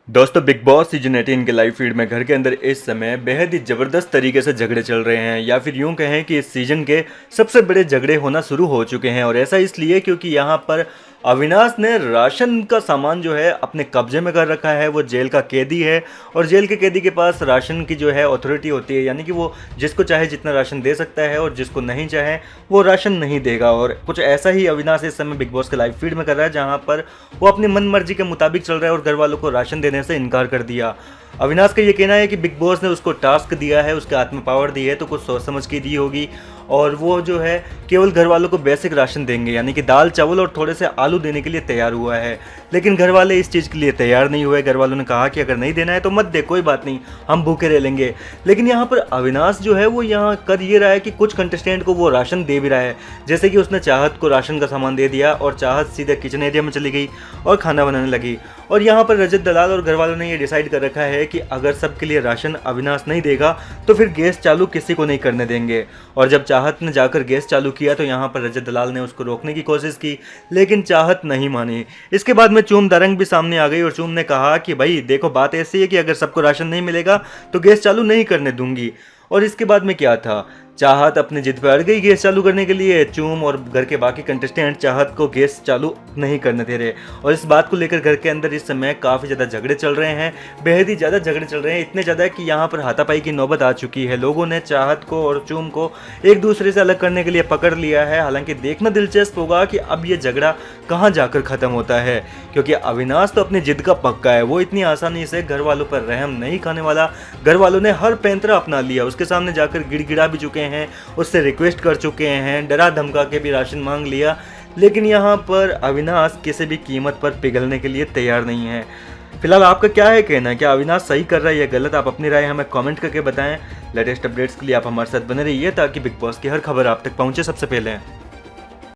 दोस्तों, big boss season 18 के live feed में घर के अंदर इस समय बेहद ही ज़बरदस्त तरीके से झगड़े चल रहे हैं, या फिर यूं कहें कि इस सीजन के सबसे बड़े झगड़े होना शुरू हो चुके हैं। और ऐसा इसलिए क्योंकि यहाँ पर अविनाश ने राशन का सामान जो है अपने कब्जे में कर रखा है। वो जेल का कैदी है और जेल के कैदी के पास राशन की जो है अथॉरिटी होती है, यानी कि वो जिसको चाहे जितना राशन दे सकता है और जिसको नहीं चाहे वो राशन नहीं देगा। और कुछ ऐसा ही अविनाश इस समय बिग बॉस के लाइव फीड में कर रहा है, जहाँ पर वो अपनी मन मर्जी के मुताबिक चल रहा है और घर वालों को राशन देने से इनकार कर दिया। अविनाश का ये कहना है कि बिग बॉस ने उसको टास्क दिया है, उसके हाथ में पावर दी है, तो कुछ सोच समझ के दी होगी और वो जो है केवल घर वालों को बेसिक राशन देंगे, यानी कि दाल चावल और थोड़े से आलू देने के लिए तैयार हुआ है। लेकिन घर वाले इस चीज़ के लिए तैयार नहीं हुए। घर वालों ने कहा कि अगर नहीं देना है तो मत दे, कोई बात नहीं, हम भूखे रह लेंगे। लेकिन यहाँ पर अविनाश जो है वो यहाँ कर ये रहा है कि कुछ कंटेस्टेंट को वो राशन दे भी रहा है। जैसे कि उसने चाहत को राशन का सामान दे दिया और चाहत सीधे किचन एरिया में चली गई और खाना बनाने लगी। और यहाँ पर रजत दलाल और घर वालों ने ये डिसाइड कर रखा है कि अगर सबके लिए राशन अविनाश नहीं देगा तो फिर गैस चालू किसी को नहीं करने देंगे। और जब चाहत ने जाकर गैस चालू किया तो यहाँ पर रजत दलाल ने उसको रोकने की कोशिश की, लेकिन चाहत नहीं मानी। इसके बाद में चूम दरंग भी सामने आ गई और चूम ने कहा कि भाई देखो, बात ऐसी है कि अगर सबको राशन नहीं मिलेगा तो गैस चालू नहीं करने दूंगी। और इसके बाद में क्या था, चाहत अपनी जिद पर अड़ गई गैस चालू करने के लिए। चूम और घर के बाकी कंटेस्टेंट चाहत को गैस चालू नहीं करने दे रहे और इस बात को लेकर घर के अंदर इस समय काफ़ी ज़्यादा झगड़े चल रहे हैं। बेहद ही ज़्यादा झगड़े चल रहे हैं, इतने ज़्यादा कि यहाँ पर हाथापाई की नौबत आ चुकी है। लोगों ने चाहत को और चूम को एक दूसरे से अलग करने के लिए पकड़ लिया है। हालांकि देखना दिलचस्प होगा कि अब ये झगड़ा कहाँ जाकर ख़त्म होता है, क्योंकि अविनाश तो अपनी जिद का पक्का है। वो इतनी आसानी से घर वालों पर रहम नहीं खाने वाला। घर वालों ने हर पैंतरा अपना लिया, उसके सामने जाकर गिड़गिड़ा भी चुके हैं, उससे रिक्वेस्ट कर चुके हैं, डरा धमका के भी राशन मांग लिया। लेकिन यहाँ पर अविनाश किसी भी कीमत पर पिघलने के लिए तैयार नहीं है। फिलहाल आपका क्या है कहना, क्या अविनाश सही कर रहा है या गलत? आप अपनी राय हमें कमेंट करके बताएं। लेटेस्ट अपडेट्स के लिए आप हमारे साथ बने रहिए ताकि बिग बॉस की हर खबर आप तक पहुंचे सबसे पहले।